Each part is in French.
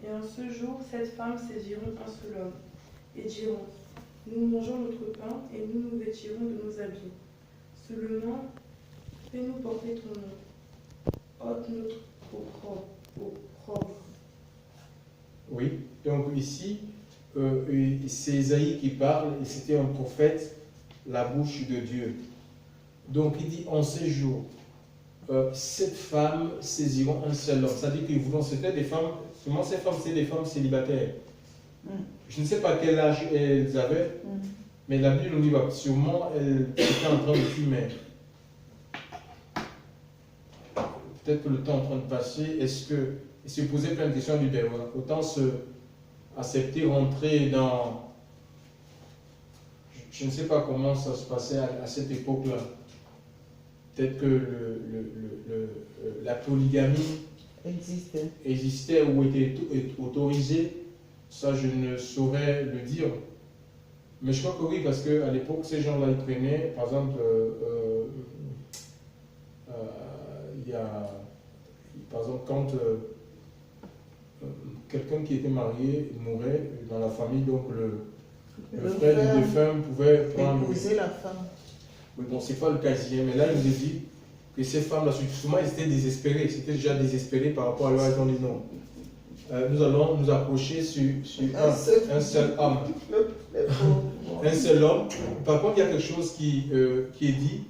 Et en ce jour, 7 femmes saisiront un seul homme et diront, nous mangeons notre pain et nous nous vêtirons de nos habits. Seulement, fais-nous porter ton nom. Ôte notre opprobre. Oui, donc ici, c'est Isaïe qui parle, et c'était un prophète, la bouche de Dieu. Donc il dit, en ces jours, 7 femmes saisiront un seul homme. C'est-à-dire que c'était des femmes, seulement ces femmes, c'est des femmes célibataires. Je ne sais pas quel âge elles avaient, mais la Bible nous dit, bah, sûrement, elles étaient en train de fumer. Peut-être que le temps est en train de passer, est-ce que, et se poser plein de questions, du ben, autant accepter, rentrer dans, je ne sais pas comment ça se passait à cette époque-là. Peut-être que la polygamie existait ou était autorisée, ça je ne saurais le dire. Mais je crois que oui, parce qu'à l'époque, ces gens-là, ils prenaient, par exemple, il y a, par exemple, quand quelqu'un qui était marié mourait dans la famille, donc le frère du défunt pouvait prendre la femme. Oui, bon, c'est pas le cas ici, mais là, il nous dit que ces femmes-là, souvent, elles étaient désespérées, c'était déjà désespérées par rapport à leur âge. On dit non. Nous allons nous approcher sur un seul homme. Un seul homme. Par contre, il y a quelque chose qui est dit.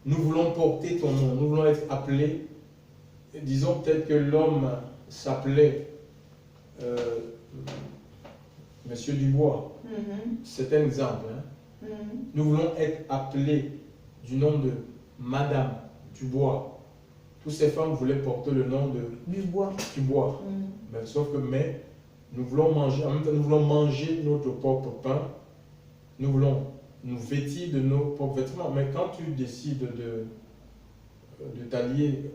Nous voulons porter ton nom, nous voulons être appelés. Disons peut-être que l'homme s'appelait Monsieur Dubois. C'est un exemple. Hein. Nous voulons être appelés du nom de Madame Dubois. Toutes ces femmes voulaient porter le nom de Dubois. Mais, sauf que nous voulons manger, en même temps nous voulons manger notre propre pain. Nous voulons nous vêtir de nos propres vêtements. Mais quand tu décides de t'allier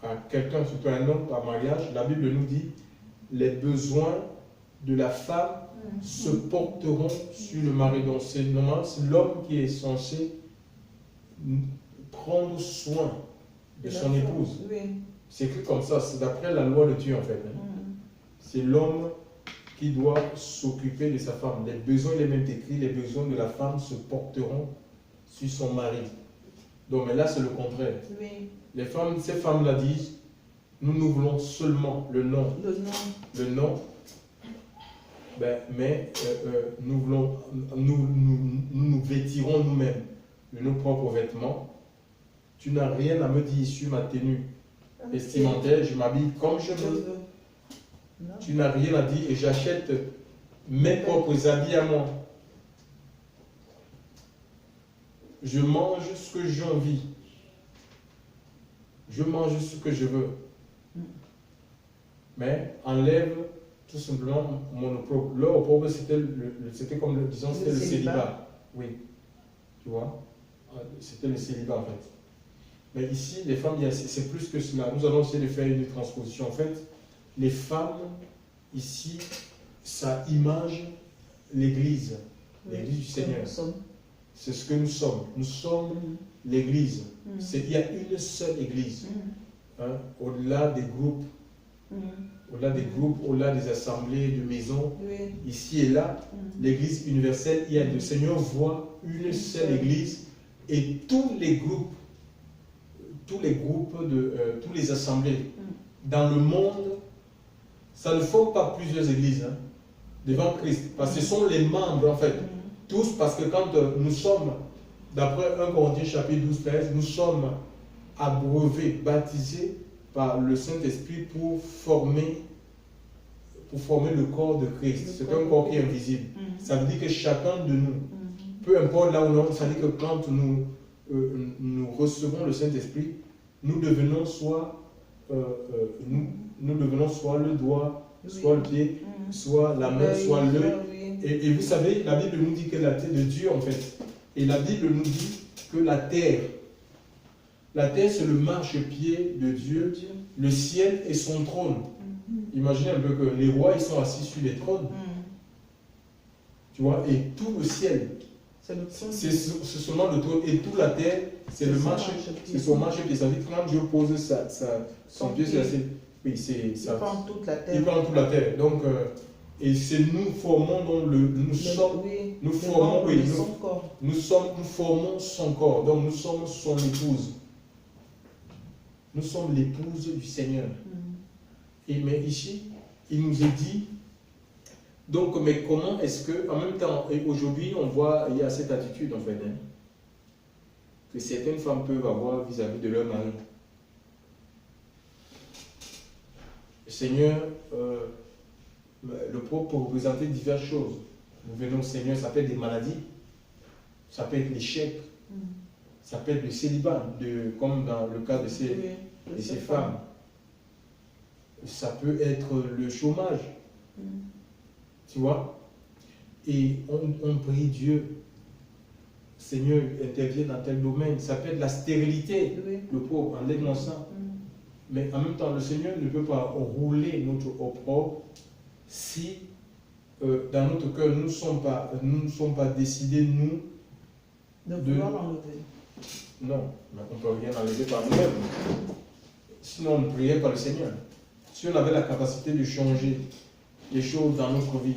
à quelqu'un, surtout un homme par mariage, la Bible nous dit les besoins de la femme se porteront sur le mari. Donc c'est normal, c'est l'homme qui est censé prendre soin de son épouse. Oui. C'est écrit comme ça, c'est d'après la loi de Dieu en fait. C'est l'homme qui doit s'occuper de sa femme. Les besoins, il est même écrit, les besoins de la femme se porteront sur son mari. Donc mais là c'est le contraire. Oui. Les femmes, ces femmes-là disent, nous voulons seulement le nom. Le nom. Ben, mais nous vêtirons nous-mêmes de nos propres vêtements. Tu n'as rien à me dire sur ma tenue vestimentaire, je m'habille comme je veux. Tu n'as rien à dire et j'achète mes propres habits à moi. Je mange ce que j'ai envie. Je mange ce que je veux. Mais enlève tout simplement mon opprobre. Leur opprobre, c'était comme, disons, c'était le célibat. Oui. Tu vois? C'était le célibat en fait. Mais ici, les femmes, c'est plus que cela. Nous allons essayer de faire une transposition. En fait, les femmes, ici, ça image l'Église. L'Église du Seigneur. C'est ce que nous sommes. Nous sommes l'Église. Il y a une seule Église. Hein, au-delà des groupes. Au-delà des assemblées de maisons, ici et là, l'Église universelle, le Seigneur voit une seule Église et tous les groupes, toutes les assemblées dans le monde, ça ne forme pas plusieurs églises devant Christ, parce que ce sont les membres en fait, tous, parce que quand nous sommes, d'après 1 Corinthiens chapitre 12, 13, nous sommes abreuvés, baptisés par le Saint-Esprit pour former le corps de Christ. C'est un corps qui est invisible. Ça veut dire que chacun de nous, peu importe là où nous sommes, ça veut dire que quand nous recevons le Saint-Esprit, nous devenons soit le doigt, soit le pied, soit la main, soit l'œil. Et vous savez, la Bible nous dit que la tête de Dieu en fait. Et la Bible nous dit que la terre, c'est le marchepied de Dieu, le ciel est son trône. Imaginez un peu que les rois, ils sont assis sur les trônes. Tu vois, et tout le ciel, c'est seulement le trône. Et toute la terre, c'est le marchepied. C'est son marchepied. Ça veut dire que quand Dieu pose son pied sur la terre, Oui, il prend toute la terre. Il prend toute la terre. Donc, et c'est nous formons donc nous formons son corps. Donc nous sommes son épouse. Nous sommes l'épouse du Seigneur. Et mais ici, il nous est dit, donc, mais comment est-ce que, en même temps, et aujourd'hui, on voit, il y a cette attitude en fait, hein, que certaines femmes peuvent avoir vis-à-vis de leur mari. Le Seigneur, le propre peut représenter diverses choses. Nous venons au Seigneur, ça peut être des maladies, ça peut être l'échec, ça peut être le célibat, comme dans le cas de ces femmes. Ça peut être le chômage, tu vois. Et on prie Dieu, Seigneur, intervient dans tel domaine. Ça peut être la stérilité, le pauvre, en l'aide ça. Mais en même temps, le Seigneur ne peut pas rouler notre opprobre si dans notre cœur, nous ne sommes pas décidés, nous, de vouloir l'enlever. Non, mais on ne peut rien enlever par nous-mêmes. Sinon, on ne priait pas le Seigneur. Si on avait la capacité de changer les choses dans notre vie,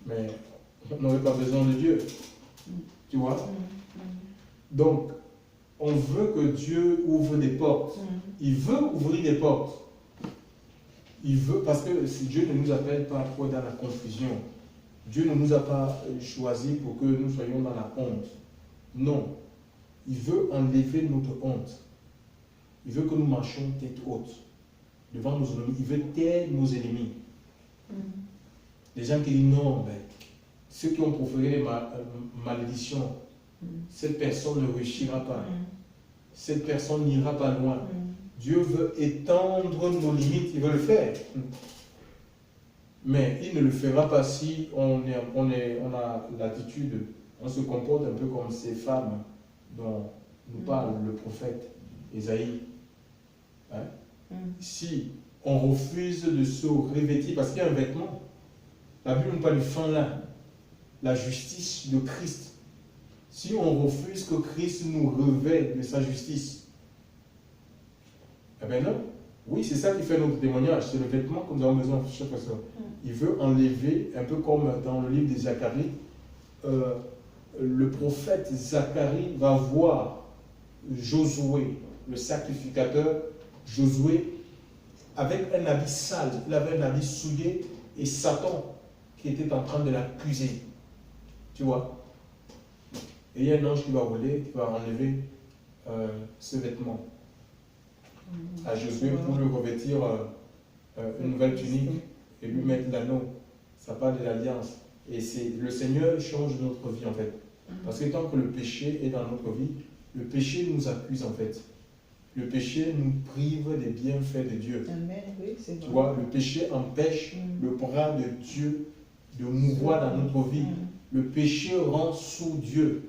mais on n'aurait pas besoin de Dieu. Tu vois? Donc, on veut que Dieu ouvre des portes. Il veut ouvrir des portes. Il veut, parce que si Dieu ne nous appelle pas pour dans la confusion. Dieu ne nous a pas choisi pour que nous soyons dans la honte. Non. Il veut enlever notre honte. Il veut que nous marchions tête haute devant nos ennemis. Il veut taire nos ennemis. Les gens qui disent non, mais ceux qui ont proféré les malédictions, cette personne ne réussira pas. Cette personne n'ira pas loin. Dieu veut étendre nos limites, il veut le faire. Mais il ne le fera pas si on a l'attitude, on se comporte un peu comme ces femmes dont nous parle le prophète Ésaïe. Hein? Si on refuse de se revêtir, parce qu'il y a un vêtement, la Bible nous parle du fin lin, la justice de Christ. Si on refuse que Christ nous revête de sa justice, eh bien non. Oui, c'est ça qui fait notre témoignage, c'est le vêtement que nous avons besoin de chaque personne. Il veut enlever, un peu comme dans le livre de Zacharie, le prophète Zacharie va voir Josué, le sacrificateur, Josué, avec un habit sale, il avait un habit souillé, et Satan qui était en train de l'accuser. Tu vois? Et il y a un ange qui va rouler, qui va enlever ce vêtement à Josué pour lui revêtir une nouvelle tunique et lui mettre l'anneau. Ça parle de l'alliance. Et le Seigneur change notre vie en fait. Parce que tant que le péché est dans notre vie, le péché nous accuse en fait. Le péché nous prive des bienfaits de Dieu. Amen, oui, c'est vrai. Tu vois, le péché empêche le bras de Dieu de mouvoir dans notre vie. Le péché rend sous Dieu.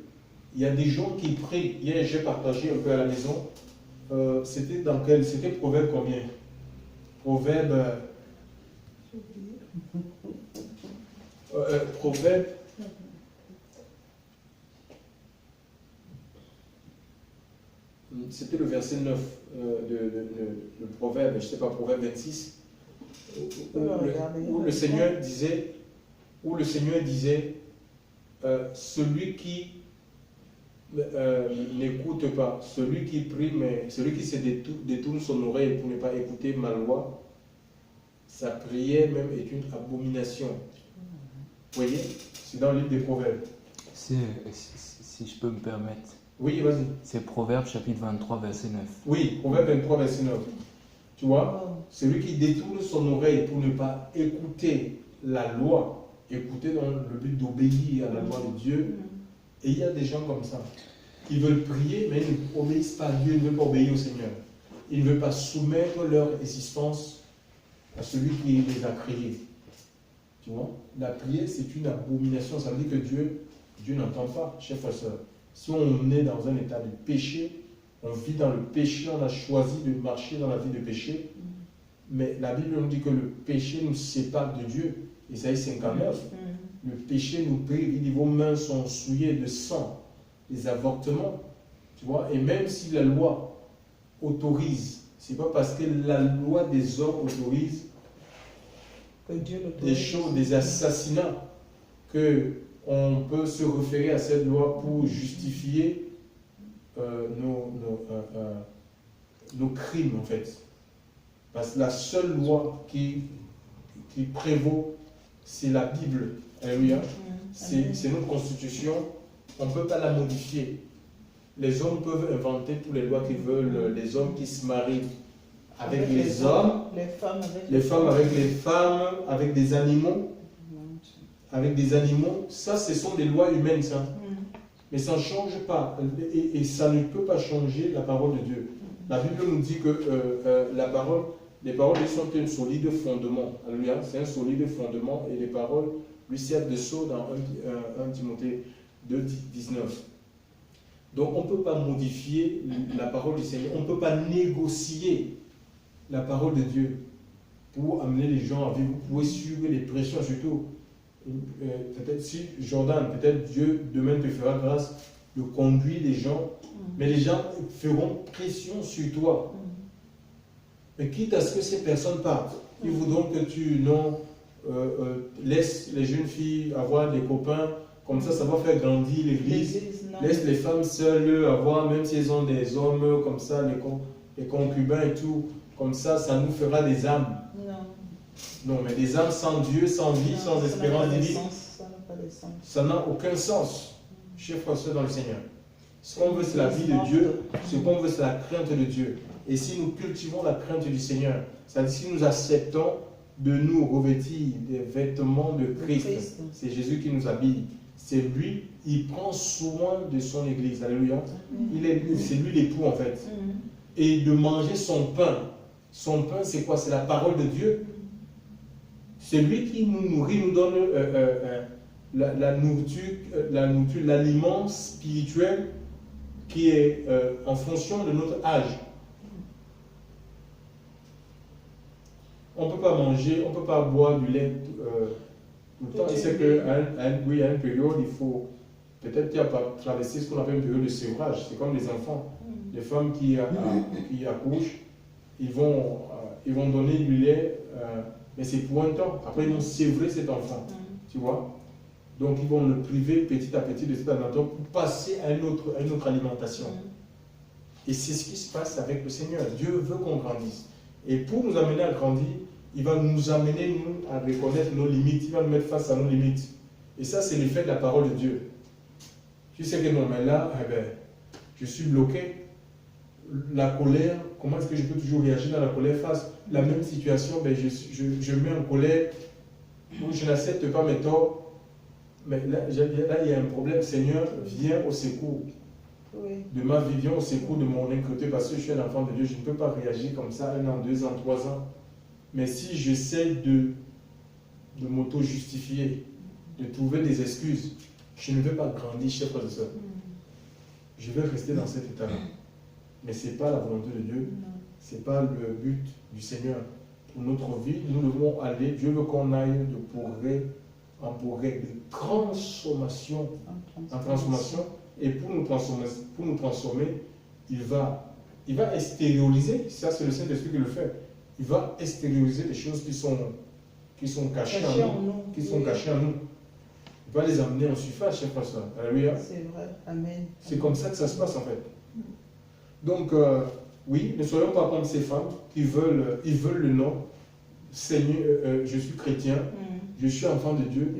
Il y a des gens qui prient. Hier, j'ai partagé un peu à la maison. C'était Proverbe combien? Proverbe. Proverbe. C'était le verset 9 le Proverbe, je ne sais pas, Proverbe 26, où le Seigneur disait, celui qui n'écoute pas, celui qui prie, mais celui qui se détourne son oreille pour ne pas écouter ma loi, sa prière même est une abomination. Vous voyez? C'est dans le livre des Proverbes. Si je peux me permettre. Oui, vas-y. C'est Proverbe chapitre 23, verset 9. Oui, Proverbe 23, verset 9. Tu vois, celui qui détourne son oreille pour ne pas écouter la loi, écouter dans le but d'obéir à la loi de Dieu. Et il y a des gens comme ça. Ils veulent prier, mais ils n'obéissent pas à Dieu, ils ne veulent pas obéir au Seigneur. Ils ne veulent pas soumettre leur existence à celui qui les a créés. Tu vois, la prière, c'est une abomination. Ça veut dire que Dieu n'entend pas, chers frères et sœurs. Si on est dans un état de péché, on vit dans le péché, on a choisi de marcher dans la vie de péché, mais la Bible nous dit que le péché nous sépare de Dieu. Isaïe 59. Le péché nous prive, il dit vos mains sont souillées de sang, des avortements. Tu vois, et même si la loi autorise C'est pas parce que la loi des hommes autorise Que Dieu des choses, des assassinats, qu'on peut se référer à cette loi pour justifier nos crimes, en fait. Parce que la seule loi qui prévaut, c'est la Bible. Alléluia. C'est notre constitution. On ne peut pas la modifier. Les hommes peuvent inventer toutes les lois qu'ils veulent. Les hommes qui se marient avec les hommes, les femmes avec les femmes, avec des animaux. Avec des animaux. Ça, ce sont des lois humaines, ça. Mais ça ne change pas. Et ça ne peut pas changer la parole de Dieu. La Bible nous dit que les paroles sont un solide fondement. Alléluia. C'est un solide fondement. Et les paroles lui servent de sceau dans 1 Timothée 2, 19. Donc on ne peut pas modifier la parole du Seigneur. On ne peut pas négocier la parole de Dieu pour amener les gens à vivre. Vous pouvez suivre les pressions surtout. Peut-être si Jordan, peut-être Dieu demain te fera grâce de conduire les gens, mais les gens feront pression sur toi. Mais quitte à ce que ces personnes partent, ils voudront que tu laisses les jeunes filles avoir des copains, comme ça va faire grandir l'église. Laisse les femmes seules avoir, même si elles ont des hommes comme ça, les concubins et tout, comme ça nous fera des âmes. Non, mais des âmes sans Dieu, sans vie, sans espérance divine, ça n'a aucun sens, chers frères et sœurs dans le Seigneur. Ce qu'on veut, c'est la vie de Dieu. Ce qu'on veut, c'est la crainte de Dieu. Et si nous cultivons la crainte du Seigneur, c'est-à-dire si nous acceptons de nous revêtir des vêtements de Christ, c'est Jésus qui nous habille. C'est lui, il prend soin de son Église. Alléluia. C'est lui l'époux en fait. Et de manger son pain. Son pain, c'est quoi? C'est la parole de Dieu. C'est lui qui nous nourrit, nous donne la nourriture, l'aliment spirituel qui est en fonction de notre âge. On ne peut pas manger, on ne peut pas boire du lait tout le temps. Et c'est qu'à une période, il faut peut-être qu'il y a pas traversé ce qu'on appelle une période de sevrage. C'est comme les enfants. Les femmes qui accouchent, ils vont donner du lait, mais c'est pour un temps. Après, ils vont sévrer cet enfant. Tu vois? Donc, ils vont le priver petit à petit de cet aliment pour passer à une autre alimentation. Et c'est ce qui se passe avec le Seigneur. Dieu veut qu'on grandisse. Et pour nous amener à grandir, il va nous amener, nous, à reconnaître nos limites. Il va nous mettre face à nos limites. Et ça, c'est l'effet de la parole de Dieu. Tu sais que non, mais là, je suis bloqué. La colère, comment est-ce que je peux toujours réagir dans la colère face à la même situation? Je mets en colère, je n'accepte pas mes torts. Mais là, il y a un problème. Seigneur, viens au secours de ma vie, viens au secours de mon intégrité, parce que je suis un enfant de Dieu. Je ne peux pas réagir comme ça 1 an, 2 ans, 3 ans. Mais si j'essaie de m'auto-justifier, de trouver des excuses, je ne vais pas grandir, chers frères et sœurs. Je vais rester dans cet état-là. Mais ce n'est pas la volonté de Dieu. Ce n'est pas le but du Seigneur. Pour notre vie, nous devons aller. Dieu veut qu'on aille de progrès en progrès, de transformation en transformation. Et pour nous transformer, il va extérioriser. Ça, c'est le Saint-Esprit qui le fait. Il va extérioriser les choses qui sont cachées en nous. Qui sont cachées en nous. Il va les amener en surface, chers frères et sœurs. Alléluia. C'est vrai. Amen. C'est comme ça que ça se passe en fait. Donc, oui, ne soyons pas comme ces femmes qui veulent le nom. Seigneur, je suis chrétien, je suis enfant de Dieu,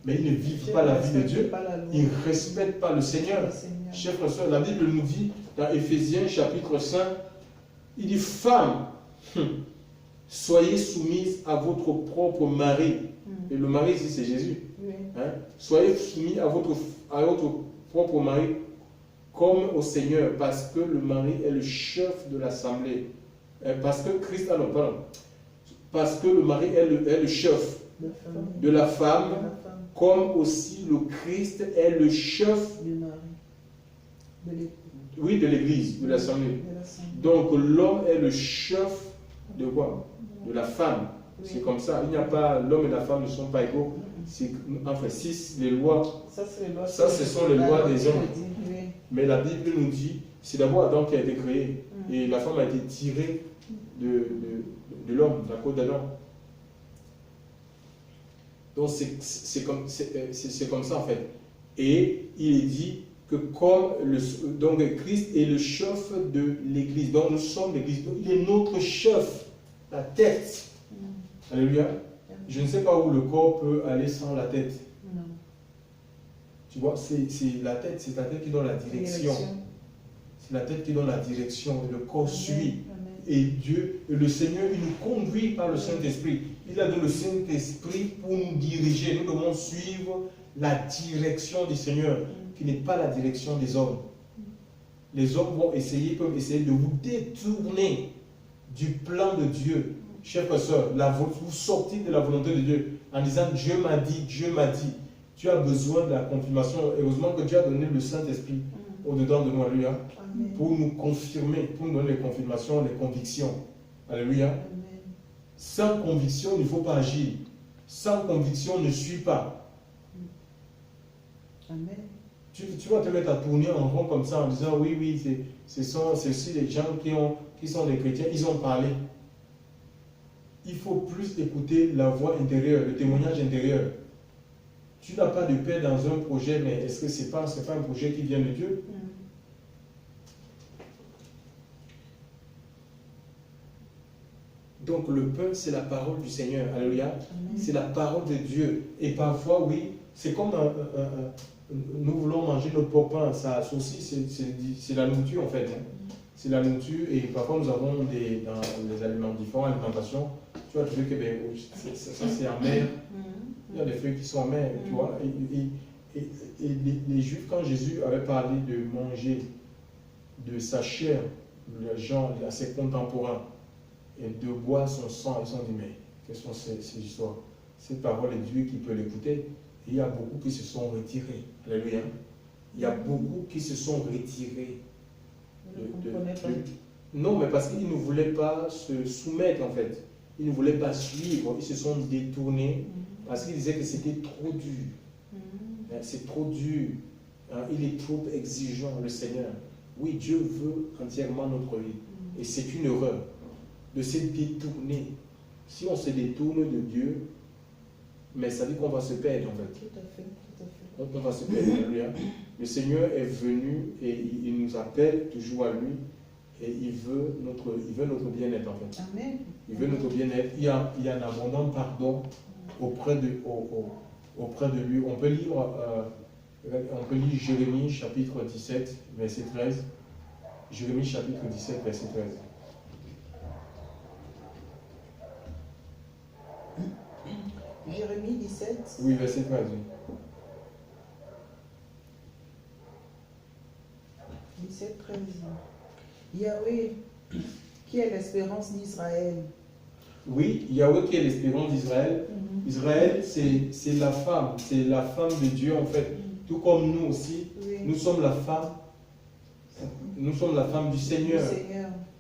mais ils ne vivent pas la vie de Dieu. Ils ne respectent pas le Seigneur. Chers frères et sœurs, la Bible nous dit dans Éphésiens chapitre 5, il dit, femmes, soyez soumises à votre propre mari. Et le mari ici, c'est Jésus. Hein? Soyez soumis à votre propre mari comme au Seigneur, parce que le mari est le chef de l'assemblée. Parce que le mari est le chef de la femme, comme aussi le Christ est le chef de l'église, de l'assemblée. Donc l'homme est le chef de quoi? De la femme. C'est comme ça. Il n'y a pas, l'homme et la femme ne sont pas égaux. Enfin, si les lois, ça ce sont les lois des hommes. Mais la Bible nous dit, c'est d'abord Adam qui a été créé. Et la femme a été tirée de l'homme, de la côte d'Adam. Donc c'est comme ça en fait. Et il est dit que donc Christ est le chef de l'Église. Donc nous sommes l'Église. Donc il est notre chef, la tête. Alléluia. Je ne sais pas où le corps peut aller sans la tête. Non. Tu vois, c'est la tête qui donne la direction. C'est la tête qui donne la direction. Le corps suit. Et Dieu, le Seigneur, il nous conduit par le Saint-Esprit. Il a donné le Saint-Esprit pour nous diriger. Nous devons suivre la direction du Seigneur, qui n'est pas la direction des hommes. Les hommes peuvent essayer de vous détourner du plan de Dieu. Chers frères et sœurs, vous sortez de la volonté de Dieu en disant Dieu m'a dit, Dieu m'a dit. Tu as besoin de la confirmation. Heureusement que Dieu a donné le Saint-Esprit au-dedans de nous. Alléluia. Pour nous confirmer, pour nous donner les confirmations, les convictions. Alléluia. Amen. Sans conviction, il ne faut pas agir. Sans conviction, ne suis pas. Amen. Tu vas te mettre à tourner en rond comme ça en disant oui, c'est aussi les gens qui sont des chrétiens, ils ont parlé. Il faut plus écouter la voix intérieure, le témoignage intérieur. Tu n'as pas de paix dans un projet, mais est-ce que ce n'est pas un projet qui vient de Dieu? Donc le pain, c'est la parole du Seigneur. Alléluia. C'est la parole de Dieu. Et parfois, oui, c'est comme nous voulons manger notre pain. Ça aussi, c'est la nourriture en fait. C'est la nourriture. Et parfois, nous avons dans les aliments différents, alimentations, tu vas trouver que ça c'est amer. Il y a des feuilles qui sont amères, tu vois. Et les Juifs, quand Jésus avait parlé de manger de sa chair, les gens, à ses contemporains, et de boire son sang, ils se sont dit, mais quelles sont ces histoires? Cette parole est Dieu qui peut l'écouter. Et il y a beaucoup qui se sont retirés. Alléluia. Il y a beaucoup qui se sont retirés. Non, mais parce qu'ils ne voulaient pas se soumettre en fait. Ils ne voulaient pas suivre. Ils se sont détournés parce qu'ils disaient que c'était trop dur. C'est trop dur. Il est trop exigeant, le Seigneur. Oui, Dieu veut entièrement notre vie. Et c'est une erreur de se détourner. Si on se détourne de Dieu, mais ça dit qu'on va se perdre en fait. Tout à fait. On va se perdre. Le Seigneur est venu et il nous appelle toujours à lui et il veut notre bien-être en fait. Amen. Il veut notre bien-être. Il y a un abondant pardon auprès de lui. On peut lire Jérémie chapitre 17, verset 13. Jérémie chapitre 17, verset 13. Jérémie 17. Oui, verset 13. Oui. 17, 13. Yahweh, qui est l'espérance d'Israël. Oui, Yahweh qui est l'espérance d'Israël. Israël, c'est la femme de Dieu en fait. Tout comme nous aussi, nous sommes la femme. Nous sommes la femme du Seigneur.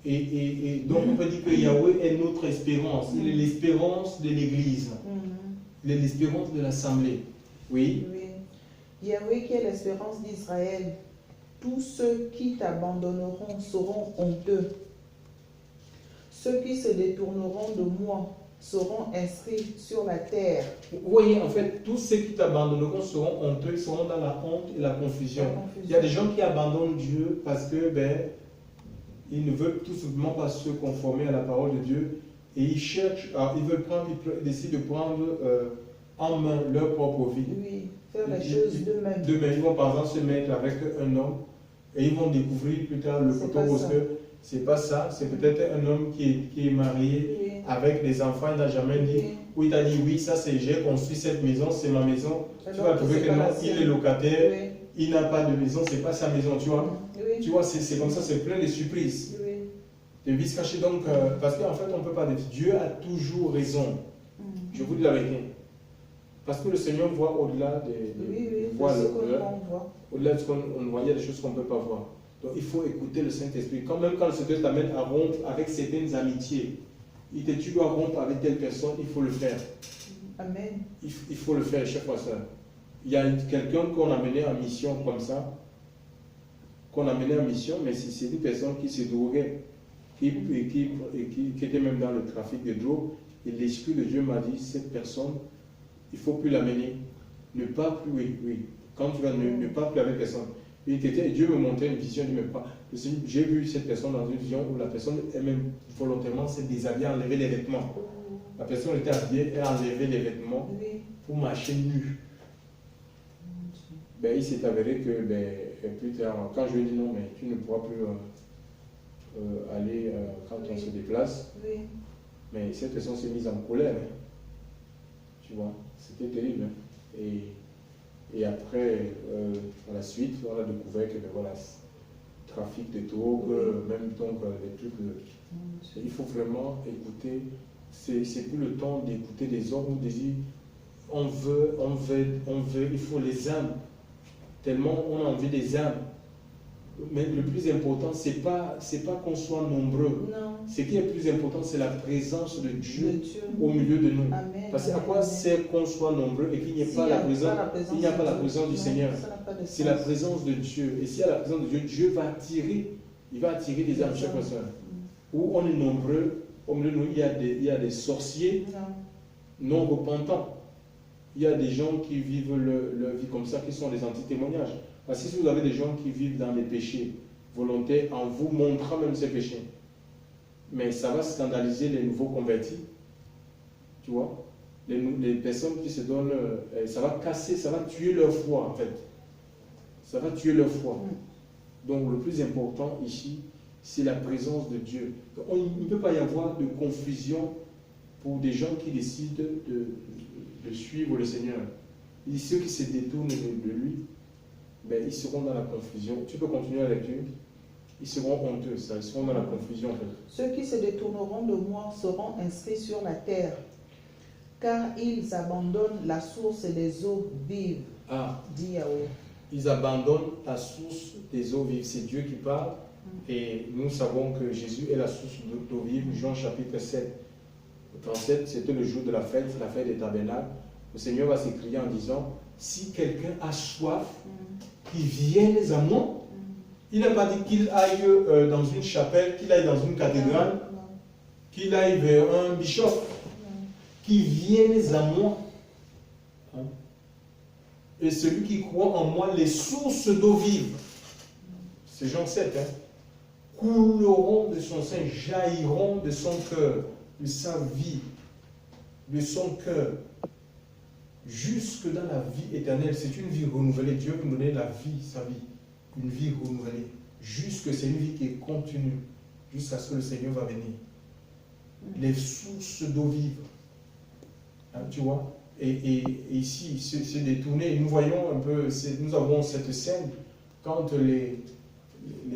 Et donc on peut dire que Yahweh est notre espérance. Il est l'espérance de l'Église. Il est l'espérance de l'Assemblée. Oui. Yahweh qui est l'espérance d'Israël. Tous ceux qui t'abandonneront seront honteux. Ceux qui se détourneront de moi seront inscrits sur la terre. Oui, en fait, tous ceux qui t'abandonneront seront honteux, ils seront dans la honte et la confusion. Il y a des gens qui abandonnent Dieu parce que ils ne veulent tout simplement pas se conformer à la parole de Dieu et ils cherchent, ils décident de prendre en main leur propre vie. Oui, faire les choses d'eux-mêmes. Ils vont par exemple se mettre avec un homme et ils vont découvrir plus tard le photo rose que c'est pas ça, c'est peut-être un homme qui est marié avec des enfants, il n'a jamais dit, ou il t'a dit oui, ça c'est j'ai construit cette maison, c'est ma maison. Tu vas trouver que non, il est locataire, il n'a pas de maison, c'est pas sa maison, tu vois. Tu vois, c'est comme ça, c'est plein de surprises. Des vices cachés, donc, parce qu'en fait, on ne peut pas dire, Dieu a toujours raison. Je vous dis la vérité. Parce que le Seigneur voit au-delà au-delà de ce qu'on voit, il y a des choses qu'on ne peut pas voir. Donc il faut écouter le Saint-Esprit. Même quand le Seigneur t'amène à rompre avec certaines amitiés, tu dois rompre avec telle personne, il faut le faire. Amen. Il faut le faire, chers frères et sœurs. Il y a quelqu'un qu'on a mené en mission comme ça, mais c'est une personne qui se droguait, qui était même dans le trafic de drogue. Et l'Esprit de Dieu m'a dit, cette personne, il ne faut plus l'amener. Ne pas plus, oui. Quand tu vas ne pas plus avec personne. Et Dieu me montrait une vision, il me pas. J'ai vu cette personne dans une vision où la personne elle-même volontairement s'est déshabillée, enlevé les vêtements. La personne était habillée et a enlevé les vêtements pour marcher nue. Ben, il s'est avéré que plus tard, quand je lui ai dit non, mais tu ne pourras plus aller quand on se déplace, mais cette personne s'est mise en colère. Hein. Tu vois, c'était terrible. Hein. Et après, à la suite, on a découvert que voilà, trafic de drogue, même donc les trucs. Il faut vraiment écouter. C'est plus le temps d'écouter des hommes ou de dire on veut, il faut les âmes. Tellement on a envie des âmes. Mais le plus important, c'est pas qu'on soit nombreux. Non. Ce qui est plus important, c'est la présence de Dieu au milieu de nous. Amen. Parce qu'à quoi sert qu'on soit nombreux et qu'il n'y ait pas la présence du Seigneur? C'est la présence de Dieu. Et s'il y a la présence de Dieu, Dieu va attirer. Il va attirer des âmes chaque personne. Où on est nombreux, au milieu de nous, il y a des sorciers non repentants. Il y a des gens qui vivent leur vie comme ça, qui sont des anti-témoignages. Parce que si vous avez des gens qui vivent dans les péchés volontaires, en vous montrant même ces péchés, mais ça va scandaliser les nouveaux convertis. Tu vois, les personnes qui se donnent, ça va casser, ça va tuer leur foi en fait. Ça va tuer leur foi. Donc le plus important ici, c'est la présence de Dieu. Il ne peut pas y avoir de confusion pour des gens qui décident de suivre le Seigneur. Et ceux qui se détournent de lui, ben, ils seront dans la confusion. Tu peux continuer la lecture. Ils seront honteux, ça. Ils seront dans la confusion. En fait. Ceux qui se détourneront de moi seront inscrits sur la terre, car ils abandonnent la source des eaux vives. Dit Yahweh. Ils abandonnent la source des eaux vives. C'est Dieu qui parle. Et nous savons que Jésus est la source d'eau vive. Jean chapitre 7. 37, c'était le jour de la fête des tabernacles. Le Seigneur va s'écrier en disant, si quelqu'un a soif, qu'il vienne à moi. Il n'a pas dit qu'il aille dans une chapelle, qu'il aille dans une cathédrale, qu'il aille vers un bishop. Qu'il vienne à moi. Hein? Et celui qui croit en moi, les sources d'eau vive, c'est Jean 7, hein, couleront de son sein, jailliront de son cœur, de sa vie, de son cœur, jusque dans la vie éternelle. C'est une vie renouvelée. Dieu peut nous donner la vie, sa vie, une vie renouvelée. Jusque c'est une vie qui est continue, jusqu'à ce que le Seigneur va venir. Les sources d'eau vive. Hein, tu vois? Et ici, c'est détourné. Nous voyons un peu, nous avons cette scène quand les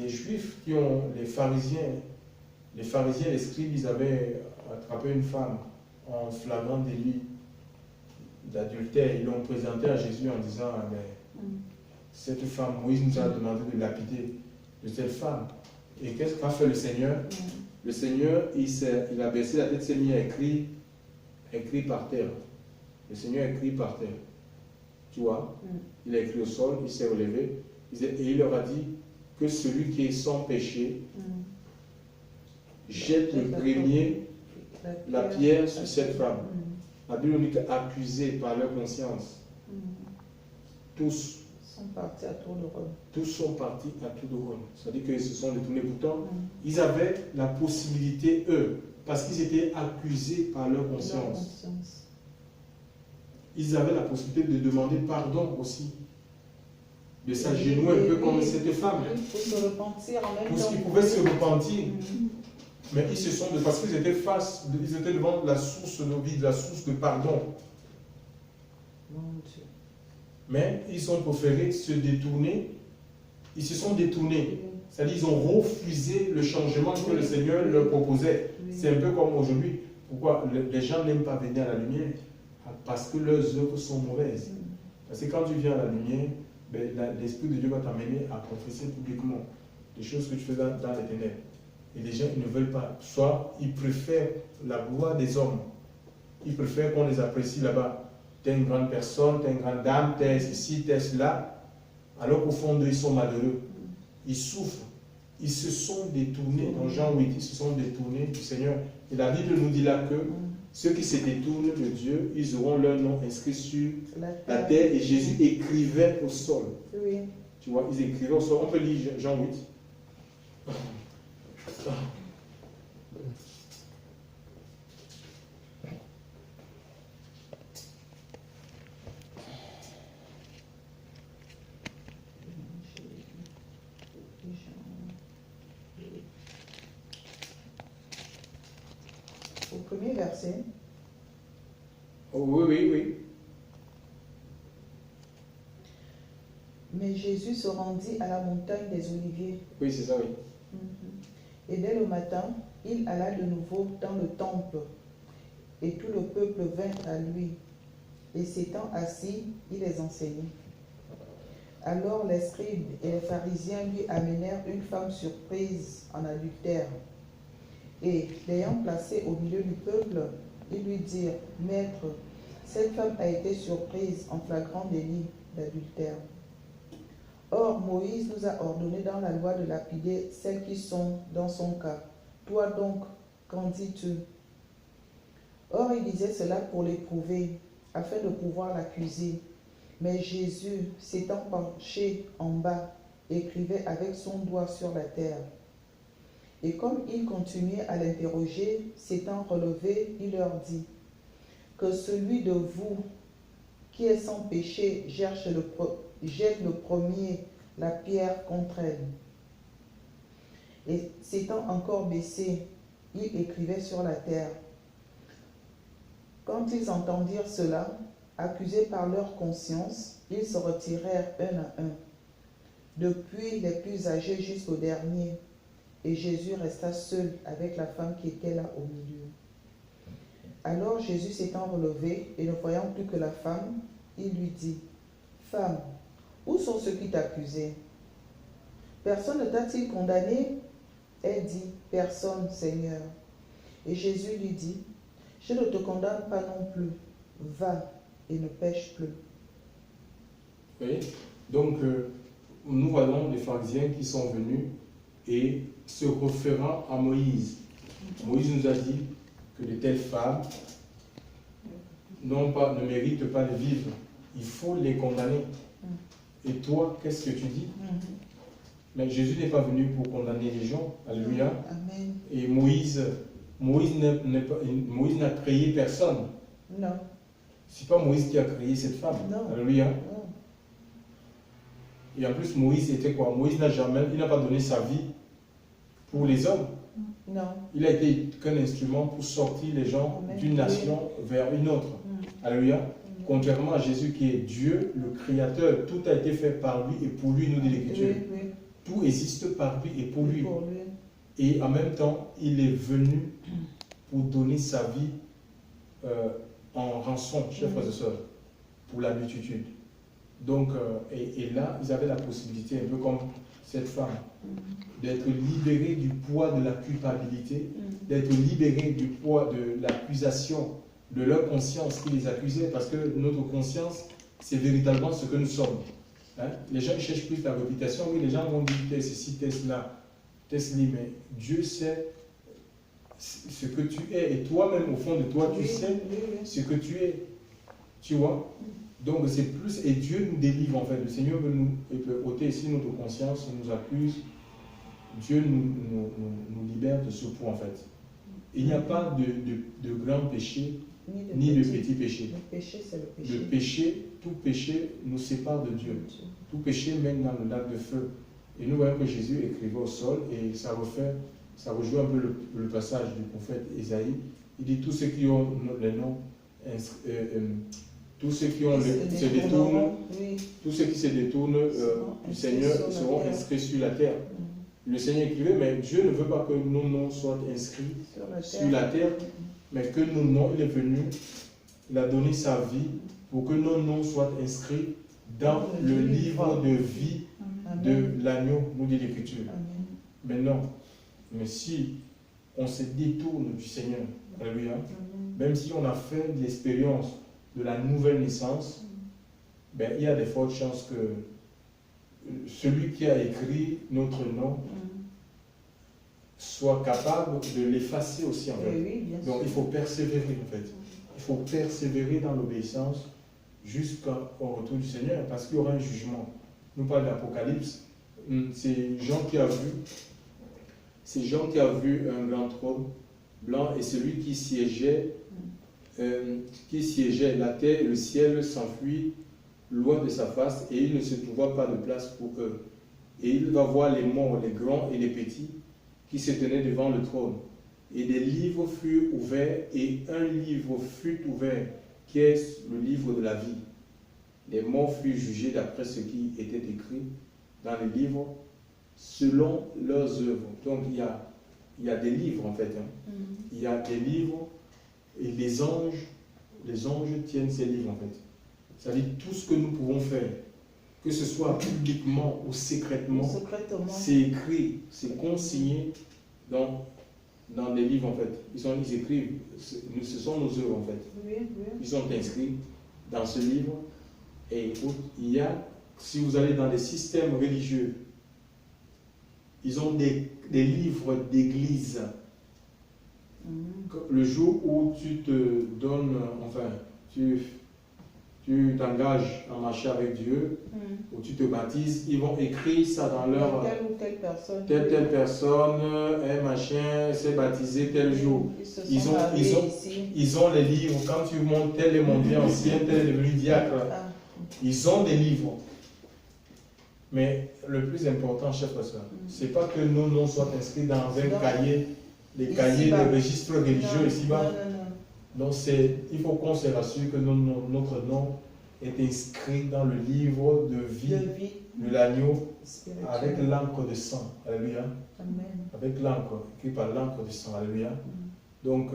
Juifs qui ont, les pharisiens, les scribes, ils avaient attrapé une femme en flagrant délit d'adultère. Ils l'ont présenté à Jésus en disant, cette femme, Moïse nous a demandé de lapider de cette femme. Et qu'est-ce qu'a fait le Seigneur? Le Seigneur, il a baissé la tête, s'est mis à écrit par terre. Le Seigneur a écrit par terre. Tu vois? Il a écrit au sol, il s'est relevé, et il leur a dit que celui qui est sans péché jette le premier la pierre sur cette femme. La Bible dit qu'accusés par leur conscience, tous sont partis à tour de rôle. Tous sont partis à tour de rôle. C'est-à-dire qu'ils se sont détournés. Pourtant, ils avaient la possibilité, eux, parce qu'ils étaient accusés par leur conscience. Ils avaient la possibilité de demander pardon aussi. De s'agenouiller un peu comme cette femme. Pour se repentir en même temps. Pour qu'ils pouvaient se repentir. Mais ils se sont, parce qu'ils étaient ils étaient devant la source de vie, la source de pardon. Mais ils ont préféré se détourner. Ils se sont détournés. C'est-à-dire qu'ils ont refusé le changement que le Seigneur leur proposait. C'est un peu comme aujourd'hui. Pourquoi les gens n'aiment pas venir à la lumière? Parce que leurs œuvres sont mauvaises. Parce que quand tu viens à la lumière, l'Esprit de Dieu va t'amener à confesser publiquement des choses que tu fais dans les ténèbres. Et les gens, ils ne veulent pas. Soit ils préfèrent la gloire des hommes. Ils préfèrent qu'on les apprécie là-bas. T'es une grande personne, t'es une grande dame, t'es ceci, t'es cela. Alors qu'au fond d'eux, ils sont malheureux. Ils souffrent. ils se sont détournés, dans Jean 8, ils se sont détournés du Seigneur. Et la Bible nous dit là que ceux qui se détournent de Dieu, ils auront leur nom inscrit sur la terre. Et Jésus écrivait au sol. Oui. Tu vois, ils écrivaient au sol. On peut lire Jean 8. Au premier verset. Oh, oui. Mais Jésus se rendit à la montagne des Oliviers. Oui, c'est ça, oui. Et dès le matin, il alla de nouveau dans le temple, et tout le peuple vint à lui. Et s'étant assis, il les enseignait. Alors les scribes et les pharisiens lui amenèrent une femme surprise en adultère. Et l'ayant placée au milieu du peuple, ils lui dirent, « Maître, cette femme a été surprise en flagrant délit d'adultère. Or, Moïse nous a ordonné dans la loi de lapider celles qui sont dans son cas. Toi donc, qu'en dis-tu » Or, il disait cela pour l'éprouver, afin de pouvoir l'accuser. Mais Jésus, s'étant penché en bas, écrivait avec son doigt sur la terre. Et comme il continuait à l'interroger, s'étant relevé, il leur dit, « Que celui de vous qui est sans péché jette le premier la pierre contre elle. » Et s'étant encore baissé, il écrivait sur la terre. Quand ils entendirent cela, accusés par leur conscience, ils se retirèrent un à un, depuis les plus âgés jusqu'au dernier, et Jésus resta seul avec la femme qui était là au milieu. Alors Jésus s'étant relevé et ne voyant plus que la femme, il lui dit, « Femme, où sont ceux qui t'accusaient? Personne ne t'a-t-il condamné ?» Elle dit, « Personne, Seigneur. » Et Jésus lui dit, « Je ne te condamne pas non plus. Va et ne pêche plus. » Vous voyez? Donc, nous voyons des pharisiens qui sont venus et se référant à Moïse. Moïse nous a dit que de telles femmes ne méritent pas de vivre. Il faut les condamner. Et toi, qu'est-ce que tu dis? Mais Jésus n'est pas venu pour condamner les gens. Alléluia. Amen. Et Moïse n'a créé personne. Non. C'est pas Moïse qui a créé cette femme. Non. Alléluia. Non. Et en plus, Moïse était quoi? Moïse n'a pas donné sa vie pour les hommes. Non. Il a été qu'un instrument pour sortir les gens d'une nation vers une autre. Alléluia. Contrairement à Jésus qui est Dieu, le Créateur, tout a été fait par lui et pour lui, nous dit l'Écriture. Oui. Tout existe par lui et pour lui. Pour lui. Et en même temps, il est venu pour donner sa vie en rançon, chers frères et sœurs, pour la multitude. Donc, et là, ils avaient la possibilité, un peu comme cette femme, d'être libérés du poids de la culpabilité, d'être libérés du poids de l'accusation de leur conscience qui les accusait, parce que notre conscience, c'est véritablement ce que nous sommes. Hein? Les gens cherchent plus la réputation, oui, les gens vont dire t'es ceci, t'es cela, t'es cela, mais Dieu sait ce que tu es, et toi-même, au fond de toi, tu sais ce que tu es. Tu vois? Donc c'est plus, et Dieu nous délivre en fait. Le Seigneur peut ôter ici notre conscience, nous accuse. Dieu nous libère de ce point en fait. Il n'y a pas de grand péché, ni de petit péché. Le péché, c'est le péché. Le péché, tout péché nous sépare de Dieu. Tout péché mène dans le lac de feu. Et nous voyons que Jésus écrivait au sol, et ça rejoint un peu le passage du prophète Isaïe. Il dit, tous ceux qui ont les noms tous ceux qui se détournent, tous ceux qui se détournent du Seigneur seront inscrits sur la terre. Le Seigneur écrivait, mais Dieu ne veut pas que nos noms soient inscrits sur la terre, mais que nos noms, il est venu, il a donné sa vie pour que nos noms soient inscrits dans le livre de vie de l'agneau, nous dit l'Écriture. Mais non, mais si on se détourne du Seigneur, alléluia, même si on a fait l'expérience de la nouvelle naissance, ben, il y a de fortes chances que celui qui a écrit notre nom soit capable de l'effacer aussi, en fait. Oui, bien sûr. Donc, il faut persévérer, en fait. Il faut persévérer dans l'obéissance jusqu'au retour du Seigneur, parce qu'il y aura un jugement. Nous parlons d'Apocalypse. C'est Jean qui a vu un grand trône blanc et celui qui siégeait, la terre et le ciel s'enfuit loin de sa face et il ne se trouva pas de place pour eux. Et il va voir les morts, les grands et les petits, qui se tenaient devant le trône. Et des livres furent ouverts, et un livre fut ouvert, qui est le livre de la vie. Les morts furent jugés d'après ce qui était écrit dans les livres, selon leurs œuvres. Donc il y a des livres en fait. Il y a des livres, et les anges tiennent ces livres en fait. C'est-à-dire tout ce que nous pouvons faire, que ce soit publiquement ou secrètement, c'est écrit, c'est consigné dans des livres en fait. Ils écrivent, ce sont nos œuvres en fait. Oui. Ils sont inscrits dans ce livre. Et il y a, si vous allez dans les systèmes religieux, ils ont des livres d'église. Le jour où tu te donnes, enfin, tu t'engages à marcher avec Dieu, ou tu te baptises, ils vont écrire ça dans leur... Telle ou telle personne. Telle personne, un machin, s'est baptisé tel jour. Ils ont les livres. Quand tu montes, tel est monté ancien, tel est devenu diacre. Ils ont des livres. Mais le plus important, chers frères et sœurs, c'est pas que nos noms soient inscrits dans un cahier, les cahiers de registre religieux ici-bas. Donc il faut qu'on se rassure que notre nom est inscrit dans le livre de vie de l'agneau avec l'encre de sang. Alléluia. Amen. Avec l'encre, écrit par l'encre de sang. Alléluia. Donc,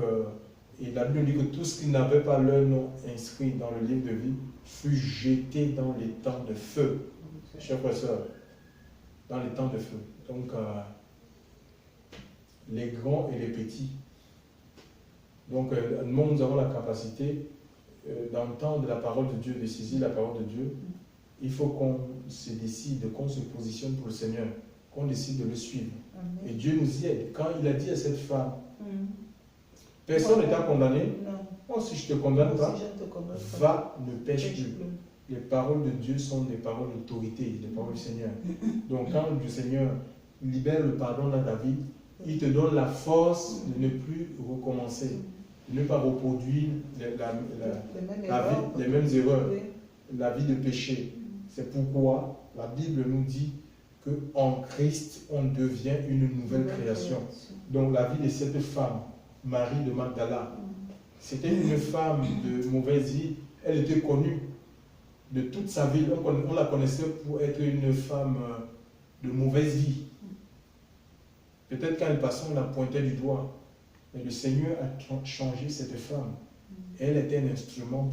et la Bible dit que tout ce qui n'avait pas leur nom inscrit dans le livre de vie fut jeté dans les temps de feu. Chers frères et sœurs, dans les temps de feu. Donc, les grands et les petits. Donc, nous avons la capacité d'entendre la parole de Dieu, de saisir la parole de Dieu. Il faut qu'on se décide, qu'on se positionne pour le Seigneur, qu'on décide de le suivre. Amen. Et Dieu nous y aide. Quand il a dit à cette femme, personne n'est condamné. Oh, si je ne te condamne pas, va, ne pêche plus. Les paroles de Dieu sont des paroles d'autorité, des paroles du Seigneur. Donc quand le Seigneur libère le pardon dans ta vie, il te donne la force de ne plus recommencer, de ne pas reproduire les mêmes erreurs, la vie de péché. C'est pourquoi la Bible nous dit qu'en Christ, on devient une nouvelle création. Donc la vie de cette femme, Marie de Magdala, c'était une femme de mauvaise vie. Elle était connue de toute sa vie. On la connaissait pour être une femme de mauvaise vie. Peut-être quand elle passait, on la pointait du doigt. Mais le Seigneur a changé cette femme. Elle était un instrument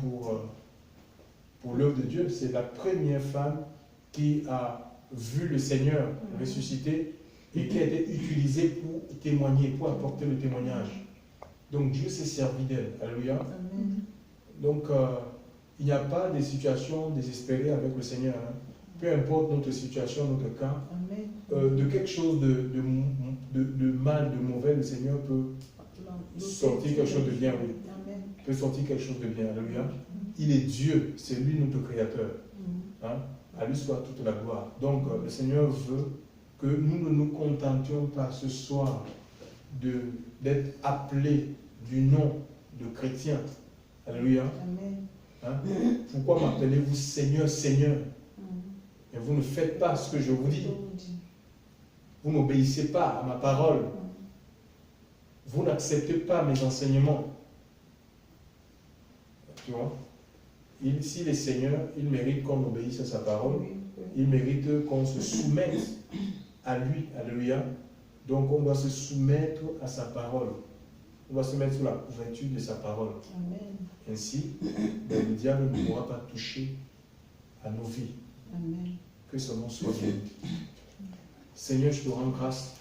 pour l'œuvre de Dieu. C'est la première femme qui a vu le Seigneur ressusciter et qui a été utilisée pour témoigner, pour apporter le témoignage. Donc Dieu s'est servi d'elle. Alléluia. Amen. Donc il n'y a pas de situation désespérée avec le Seigneur. Peu importe notre situation, notre cas, de quelque chose de mal, de mauvais, le Seigneur peut sortir quelque chose de bien. Oui. Peut sortir quelque chose de bien. Alléluia. Il est Dieu, c'est lui notre Créateur. À lui soit toute la gloire. Donc le Seigneur veut que nous ne nous contentions pas ce soir d'être appelés du nom de chrétien. Alléluia. Pourquoi m'appelez-vous Seigneur, Seigneur? Et vous ne faites pas ce que je vous dis. Vous n'obéissez pas à ma parole. Vous n'acceptez pas mes enseignements. Tu vois? S'il est Seigneur, il mérite qu'on obéisse à sa parole. Il mérite qu'on se soumette à lui. Alléluia. Donc on doit se soumettre à sa parole. On doit se mettre sous la couverture de sa parole. Amen. Ainsi, le diable ne pourra pas toucher à nos vies. Amen. Que son nom soit béni. Seigneur, je te rends grâce